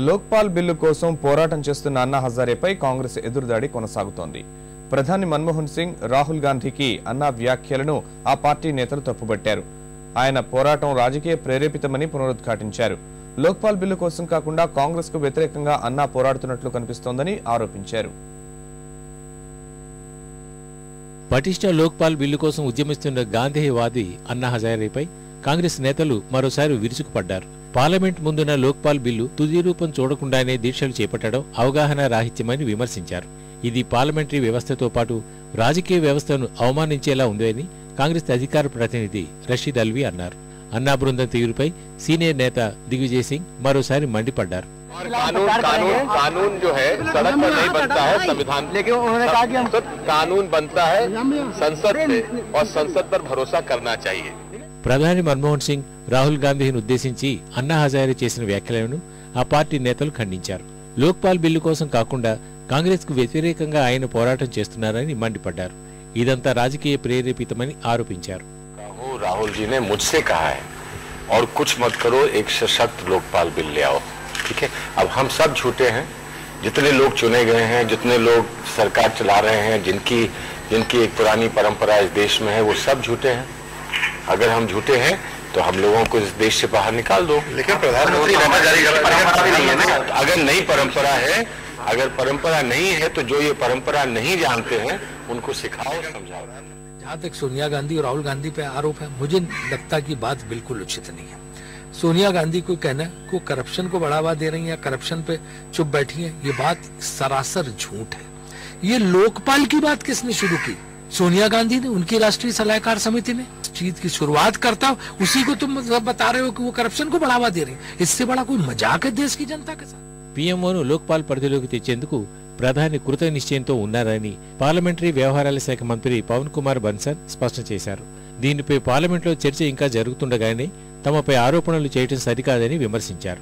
Lokpal bill కోసం పోరాటం చేస్తున్న అన్నా హజారేపై కాంగ్రెస్ ఎదురుదాడి కొనసాగుతోంది. ప్రధాని మన్మోహన్ సింగ్, రాహుల్ గాంధీకి అన్నా వ్యాఖ్యలను ఆ పార్టీ నేతలు తప్పుబట్టారు. ఆయన పోరాటం రాజకీయ ప్రేరేపితమని పునరుద్ఘాటించారు. లోక్పాల్ బిల్లు కోసం కాకుండా కాంగ్రెస్ కు వ్యతిరేకంగా అన్నా పోరాడుతున్నట్లు కనిపిస్తోందని ఆరోపించారు. పటిష్ట లోక్పాల్ బిల్లు కోసం ఉద్యమిస్తున్న గాంధీవాది అన్నా హజారేపై కాంగ్రెస్ నేతలు మరోసారి విరుచుకుపడ్డారు. పార్లమెంట్ ముందున్న లోక్పాల్ బిల్లు తుది రూపం చూడకుండానే దీక్షలు చేపట్టడం అవగాహన రాహిత్యమని విమర్శించారు. ఇది పార్లమెంటరీ వ్యవస్థతో పాటు రాజకీయ వ్యవస్థను అవమానించేలా ఉందని కాంగ్రెస్ అధికార ప్రతినిధి రషీద్ అల్వి అన్నారు. అన్నా బృందం తీరుపై సీనియర్ నేత దిగ్విజయ్ సింగ్ మరోసారి మండిపడ్డారు. कानून जो है सड़क पर नहीं बनता है, संविधान, लेकिन उन्होंने कहा कि हम कानून बनता है संसद से और संसद पर भरोसा करना चाहिए. ప్రధాని మన్మోహన్ సింగ్, రాహుల్ గాంధీని ఉద్దేశించి అన్నా హజారే చేసిన వ్యాఖ్యలను ఆ పార్టీ నేతలు ఖండించారు. లోక్పాల్ బిల్లు కోసం కాకుండా కాంగ్రెస్ కు వ్యతిరేకంగా ఆయన పోరాటం చేస్తున్నారని మండిపడ్డారు. ఇదంతా రాజకీయ ప్రేరేపితమని ఆరోపించారు. राहुल जी ने मुझसे कहा है और कुछ मत करो, एक सशक्त लोकपाल बिल ले आओ. ठीक है, अब हम सब झूठे हैं. जितने लोग चुने गए हैं, जितने लोग सरकार चला रहे हैं, जिनकी एक पुरानी परंपरा इस देश में है, वो सब झूठे हैं. अगर हम झूठे हैं तो हम लोगों को इस देश से बाहर निकाल दो. लेकिन प्रधानमंत्री अगर नई परंपरा है, अगर परंपरा नहीं है तो जो ये परंपरा नहीं जानते हैं उनको सिखाओ, समझाओ. जहाँ तक सोनिया गांधी और राहुल गांधी पे आरोप है, मुझे लगता कि बात बिल्कुल उचित नहीं है. सोनिया गांधी को कहना को करप्शन को बढ़ावा दे रही है, करप्शन पे चुप बैठी है, ये बात सरासर झूठ है. ये लोकपाल की बात किसने शुरू की? सोनिया गांधी ने, उनकी राष्ट्रीय सलाहकार समिति ने. चीज की शुरुआत करता उसी को तुम बता रहे हो कि वो करप्शन को बढ़ावा दे रही है. इससे बड़ा कोई मजाक है देश की जनता के साथ. పీఎంఓను లోక్పాల్ పరిధిలోకి తెచ్చేందుకు ప్రధాని కృత నిశ్చయంతో ఉన్నారని పార్లమెంటరీ వ్యవహారాల శాఖ మంత్రి పవన్ కుమార్ బన్సల్ స్పష్టం చేశారు. దీనిపై పార్లమెంట్లో చర్చ ఇంకా జరుగుతుండగానే తమపై ఆరోపణలు చేయడం సరికాదని విమర్శించారు.